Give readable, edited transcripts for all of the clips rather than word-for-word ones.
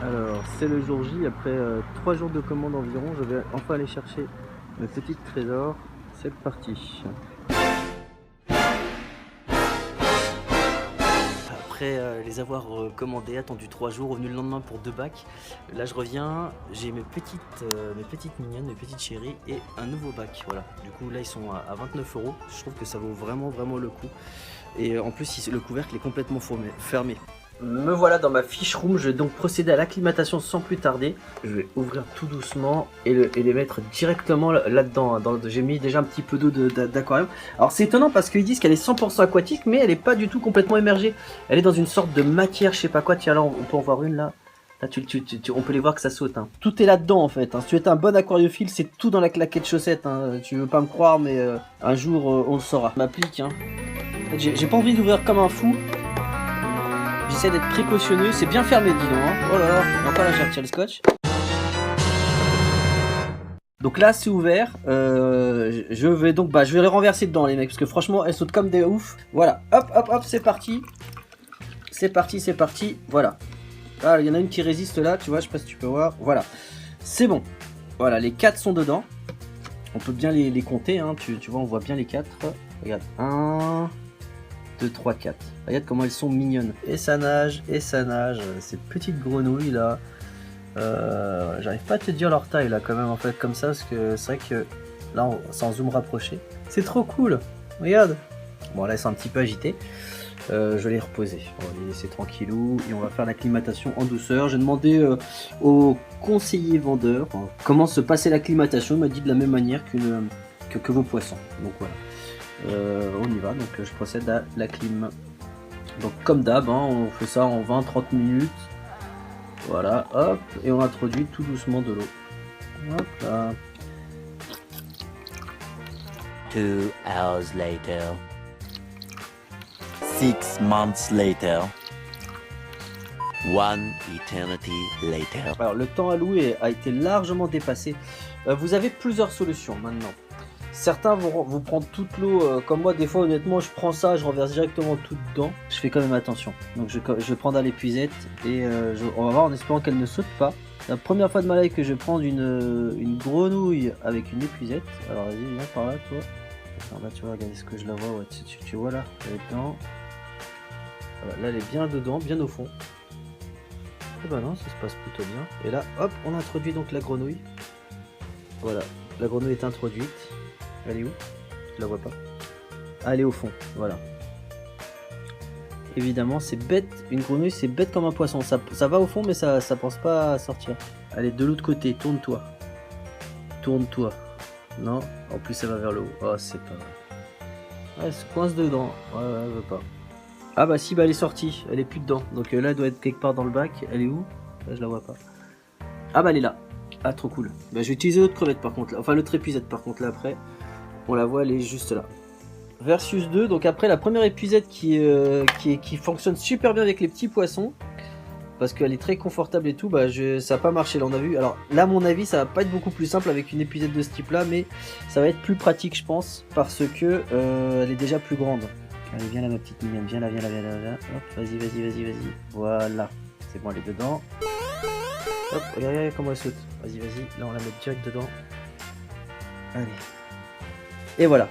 Alors, c'est le jour J, après 3 jours de commande environ, je vais enfin aller chercher le petit trésor. C'est parti. Après les avoir commandés, attendu 3 jours, revenu le lendemain pour 2 bacs. Là je reviens, j'ai mes petites mignonnes, mes petites chéries et un nouveau bac. Voilà. Du coup là ils sont à 29 €. Je trouve que ça vaut vraiment le coup. Et en plus le couvercle est complètement fermé. Me voilà dans ma fiche room, je vais donc procéder à l'acclimatation sans plus tarder. Je vais ouvrir tout doucement et les mettre directement là-dedans. J'ai mis déjà un petit peu d'eau d'aquarium. Alors c'est étonnant parce qu'ils disent qu'elle est 100% aquatique, mais elle n'est pas du tout complètement émergée. Elle est dans une sorte de matière, je sais pas quoi. Tiens là, on peut en voir une là. Là on peut les voir que ça saute. Hein. Tout est là-dedans en fait. Hein. Si tu es un bon aquariophile, c'est tout dans la claquette chaussette. Hein. Tu veux pas me croire, mais un jour on le saura. M'applique. Hein. En fait, j'ai pas envie d'ouvrir comme un fou. J'essaie d'être précautionneux, c'est bien fermé dis donc, hein. Oh là là, encore là j'ai retiré le scotch. Donc là c'est ouvert, je vais donc je vais les renverser dedans les mecs, parce que franchement elles sautent comme des ouf. Voilà, hop hop hop, c'est parti. C'est parti, voilà. Ah, il y en a une qui résiste là, tu vois, je sais pas si tu peux voir, voilà. C'est bon, voilà, les 4 sont dedans. On peut bien les compter, hein. Tu vois, on voit bien les 4. Regarde, 1... 2, 3, 4. Regarde comment elles sont mignonnes. Et ça nage, ces petites grenouilles là. J'arrive pas à te dire leur taille là quand même en fait comme ça, parce que c'est vrai que là c'est en zoom rapproché. C'est trop cool. Regarde. Bon là elles sont un petit peu agitées. Je vais les reposer. On va les laisser tranquillou et on va faire l'acclimatation en douceur. J'ai demandé au conseiller vendeur comment se passait l'acclimatation. Il m'a dit de la même manière que vos poissons. Donc voilà. On y va, donc je procède à la clim. Donc comme d'hab, hein, on fait ça en 20-30 minutes. Voilà, hop, et on introduit tout doucement de l'eau. Hop là. 2 hours later. 6 months later. 1 eternity later. Alors le temps alloué a été largement dépassé. Vous avez plusieurs solutions maintenant. Certains vont vous prendre toute l'eau, comme moi des fois honnêtement je prends ça, je renverse directement tout dedans. Je fais quand même attention. Donc je vais prendre à l'épuisette et on va voir en espérant qu'elle ne saute pas. La première fois de ma life que je vais prendre une grenouille avec une épuisette. Alors vas-y, viens par là toi. Attends, là tu vois, regardez ce que je la vois, ouais, tu vois là, elle est dedans. Voilà, là elle est bien dedans, bien au fond. Et bah non, ça se passe plutôt bien. Et là, hop, on introduit donc la grenouille. Voilà, la grenouille est introduite. Elle est où? Je la vois pas. Ah, elle est au fond, voilà. Évidemment, c'est bête, une grenouille c'est bête comme un poisson. Ça va au fond, mais ça pense pas à sortir. Allez, de l'autre côté, tourne-toi. Tourne-toi. Non, en plus ça va vers le haut. Oh, c'est pas vrai. Ouais, elle se coince dedans. Ouais, elle veut pas. Ah bah si, bah elle est sortie. Elle est plus dedans. Donc là, elle doit être quelque part dans le bac. Elle est où? Là, je la vois pas. Ah bah elle est là. Ah, trop cool. Bah je vais utiliser l'autre crevette par contre là. Enfin, l'autre épuisette par contre là après. On la voit, elle est juste là. Versus 2, donc après la première épuisette qui fonctionne super bien avec les petits poissons. Parce qu'elle est très confortable et tout, bah ça n'a pas marché là on a vu. Alors là à mon avis ça va pas être beaucoup plus simple avec une épuisette de ce type là, mais ça va être plus pratique je pense. Parce que elle est déjà plus grande. Allez viens là ma petite mignonne, viens là. Hop, vas-y. Voilà, c'est bon elle est dedans. Hop, regarde comment elle saute. Vas-y, là on la met direct dedans. Allez. Et voilà.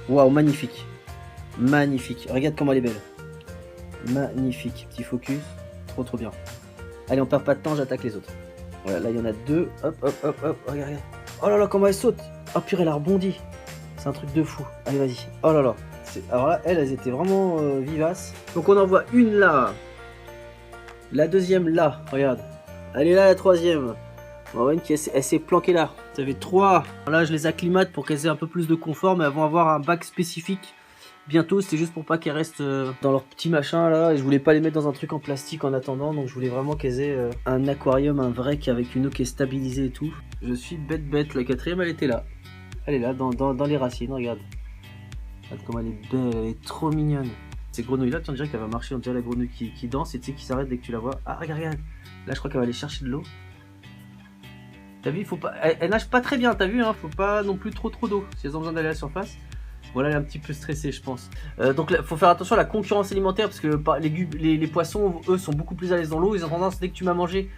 Waouh, magnifique. Magnifique. Regarde comment elle est belle. Magnifique. Petit focus. Trop bien. Allez, on perd pas de temps, j'attaque les autres. Voilà, là il y en a 2. Hop. Regarde. Oh là là, comment elle saute. Oh purée, elle a rebondi. C'est un truc de fou. Allez, vas-y. Oh là là. Alors là, elles étaient vraiment vivaces. Donc on en voit une là. La deuxième là. Regarde. Elle est là, la troisième. On voit une qui elle s'est planquée là. Ça fait 3. Là, je les acclimate pour qu'elles aient un peu plus de confort, mais elles vont avoir un bac spécifique bientôt. C'est juste pour pas qu'elles restent dans leur petit machin là. Et je voulais pas les mettre dans un truc en plastique en attendant, donc je voulais vraiment qu'elles aient un aquarium, un vrai, avec une eau qui est stabilisée et tout. Je suis bête. La quatrième, elle était là. Elle est là, dans les racines. Regarde. Regarde comme elle est belle, elle est trop mignonne. Ces grenouilles là, tu dirais qu'elle va marcher. On dirait la grenouille qui danse et tu sais qui s'arrête dès que tu la vois. Ah, regarde. Là, je crois qu'elle va aller chercher de l'eau. T'as vu, faut pas, elle nage pas très bien, t'as vu, hein, faut pas non plus trop d'eau si elles ont besoin d'aller à la surface. Voilà, elle est un petit peu stressée, je pense. Donc là, faut faire attention à la concurrence alimentaire parce que les poissons, eux, sont beaucoup plus à l'aise dans l'eau. Ils ont tendance, dès que tu m'as mangé,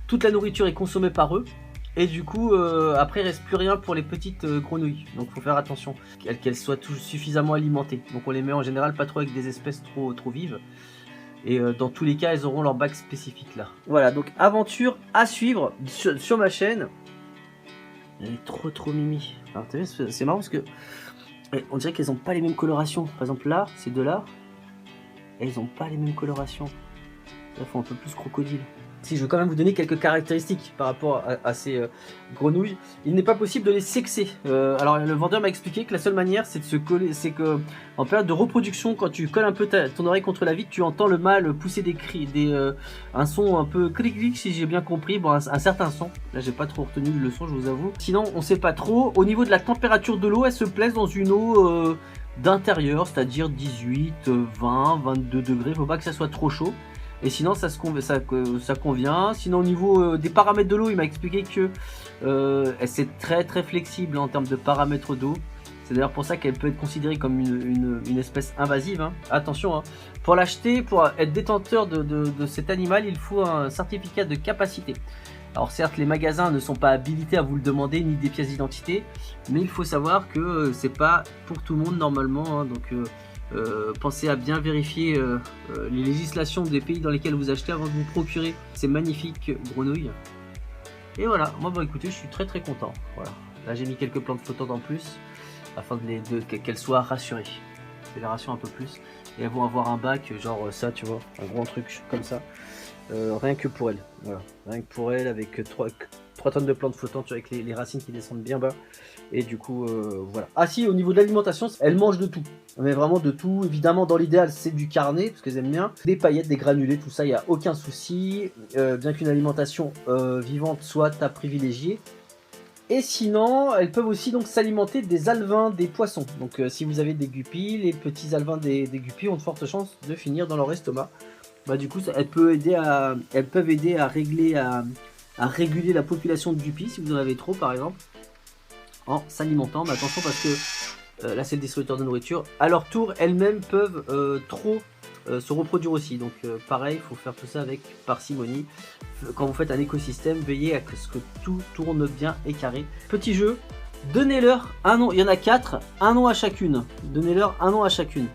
toute la nourriture est consommée par eux. Et du coup, après, il reste plus rien pour les petites grenouilles. Donc, faut faire attention qu'elles soient suffisamment alimentées. Donc, on les met en général pas trop avec des espèces trop vives. Et dans tous les cas, elles auront leur bac spécifique là. Voilà, donc aventure à suivre sur ma chaîne. Elle est trop mimi. Alors, t'as vu, c'est marrant parce que on dirait qu'elles n'ont pas les mêmes colorations. Par exemple, là, ces deux-là, elles n'ont pas les mêmes colorations. Elles font un peu plus crocodile. Si je veux quand même vous donner quelques caractéristiques par rapport à ces grenouilles, il n'est pas possible de les sexer. Alors le vendeur m'a expliqué que la seule manière c'est de se coller, c'est que en période de reproduction, quand tu colles un peu ton oreille contre la vitre, tu entends le mâle pousser des cris, un son un peu cric si j'ai bien compris, bon un certain son. Là j'ai pas trop retenu le son, je vous avoue. Sinon on sait pas trop. Au niveau de la température de l'eau, elle se place dans une eau d'intérieur, c'est-à-dire 18, 20, 22 degrés. Faut pas que ça soit trop chaud. Et sinon ça convient. Sinon au niveau des paramètres de l'eau, il m'a expliqué que c'est très flexible en termes de paramètres d'eau. C'est d'ailleurs pour ça qu'elle peut être considérée comme une espèce invasive. Hein. Attention, hein. Pour l'acheter, pour être détenteur de cet animal, il faut un certificat de capacité. Alors certes, les magasins ne sont pas habilités à vous le demander, ni des pièces d'identité. Mais il faut savoir que c'est pas pour tout le monde normalement. Hein, donc pensez à bien vérifier les législations des pays dans lesquels vous achetez avant de vous procurer ces magnifiques grenouilles. Et voilà, moi bah écoutez, je suis très content. Voilà. Là j'ai mis quelques plantes flottantes en plus afin qu'elles soient rassurées. Je vais les rassurer un peu plus. Et elles vont avoir un bac genre ça, tu vois, un grand truc comme ça. Rien que pour elles. Voilà. Rien que pour elles avec 3 tonnes de plantes flottantes avec les racines qui descendent bien bas. Et du coup, voilà. Ah si, au niveau de l'alimentation, elles mangent de tout. Mais vraiment de tout. Évidemment, dans l'idéal, c'est du carnet, parce qu'elles aiment bien. Des paillettes, des granulés, tout ça, il n'y a aucun souci. Bien qu'une alimentation vivante soit à privilégier. Et sinon, elles peuvent aussi donc s'alimenter des alevins des poissons. Donc si vous avez des guppies, les petits alevins des guppies ont de fortes chances de finir dans leur estomac. Bah du coup, elles peuvent aider à réguler la population de guppies si vous en avez trop par exemple. En s'alimentant, mais attention parce que là c'est le distributeur de nourriture, à leur tour elles-mêmes peuvent trop se reproduire aussi, donc pareil, il faut faire tout ça avec parcimonie. Quand vous faites un écosystème, veillez à ce que tout tourne bien et carré. Petit jeu, donnez-leur un nom, il y en a 4, un nom à chacune, donnez-leur un nom à chacune.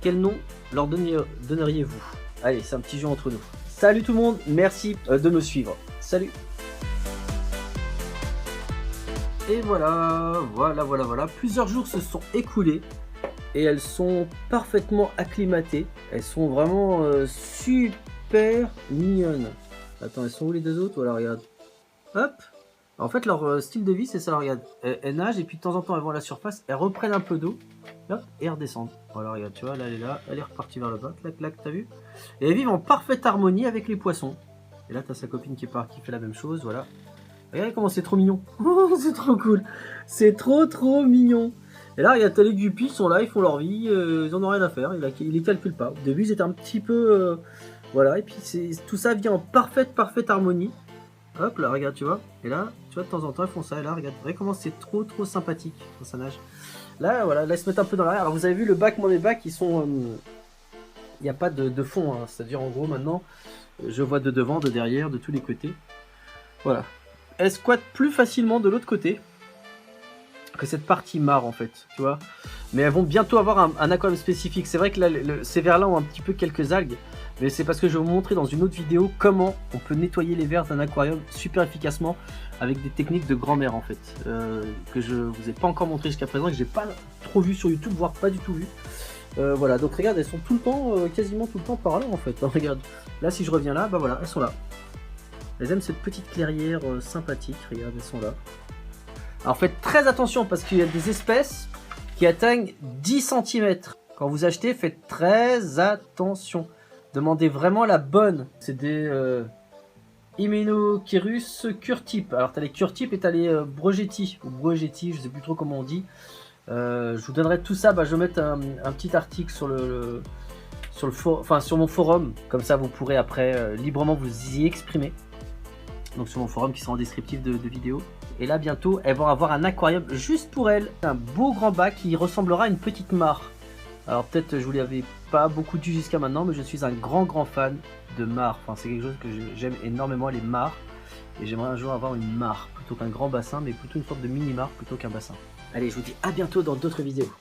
Quel nom leur donneriez-vous? Allez, c'est un petit jeu entre nous. Salut tout le monde, merci de me suivre, salut. Et voilà. Plusieurs jours se sont écoulés et elles sont parfaitement acclimatées. Elles sont vraiment super mignonnes. Attends, elles sont où les deux autres? Voilà, regarde. Hop. En fait, leur style de vie, c'est ça. Regarde, elles nagent et puis de temps en temps, elles vont à la surface, elles reprennent un peu d'eau, hop, et elles redescendent. Voilà, regarde, tu vois, là, elle est repartie vers le bas. Clac, t'as vu? Et elles vivent en parfaite harmonie avec les poissons. Et là, t'as sa copine qui fait la même chose, voilà. Regardez comment c'est trop mignon. Oh, c'est trop cool. C'est trop mignon. Et là, il y a les guppies, ils sont là, ils font leur vie, ils en ont rien à faire, ils les calculent pas. Au début, ils étaient un petit peu... voilà, et puis tout ça vient en parfaite harmonie. Hop, là, regarde, tu vois. Et là, tu vois, de temps en temps, ils font ça. Et là, regarde comment c'est trop sympathique quand ça nage. Là, voilà, là, ils se mettent un peu dans l'arrière. Alors, vous avez vu, le bac, moi, mes bacs, ils sont... Il n'y a pas de fond, hein. C'est-à-dire, en gros, maintenant, je vois de devant, de derrière, de tous les côtés. Voilà. Elles squattent plus facilement de l'autre côté que cette partie mare en fait, tu vois. Mais elles vont bientôt avoir un aquarium spécifique. C'est vrai que là, ces vers là ont un petit peu quelques algues, mais c'est parce que je vais vous montrer dans une autre vidéo comment on peut nettoyer les vers d'un aquarium super efficacement avec des techniques de grand-mère en fait, que je vous ai pas encore montré jusqu'à présent, que j'ai pas trop vu sur YouTube, voire pas du tout vu. Voilà, donc regarde, elles sont tout le temps, quasiment tout le temps par là en fait. Alors, regarde, là si je reviens là, bah voilà, elles sont là. Elles aiment cette petite clairière sympathique, regarde, elles sont là. Alors faites très attention parce qu'il y a des espèces qui atteignent 10 cm. Quand vous achetez, faites très attention. Demandez vraiment la bonne. C'est des Hymenopterus curtip. Alors tu as les curtip et tu as les Brogetti, ou Brogetti, je sais plus trop comment on dit. Je vous donnerai tout ça, bah, je vais mettre un petit article sur sur mon forum. Comme ça vous pourrez après librement vous y exprimer. Donc sur mon forum qui sera en descriptif de vidéo. Et là bientôt elles vont avoir un aquarium juste pour elles. Un beau grand bac qui ressemblera à une petite mare. Alors peut-être je vous l'avais pas beaucoup dit jusqu'à maintenant, mais je suis un grand fan de mares. Enfin, c'est quelque chose que j'aime énormément, les mares. Et j'aimerais un jour avoir une mare, plutôt qu'un grand bassin, mais plutôt une sorte de mini-mare plutôt qu'un bassin. Allez, je vous dis à bientôt dans d'autres vidéos.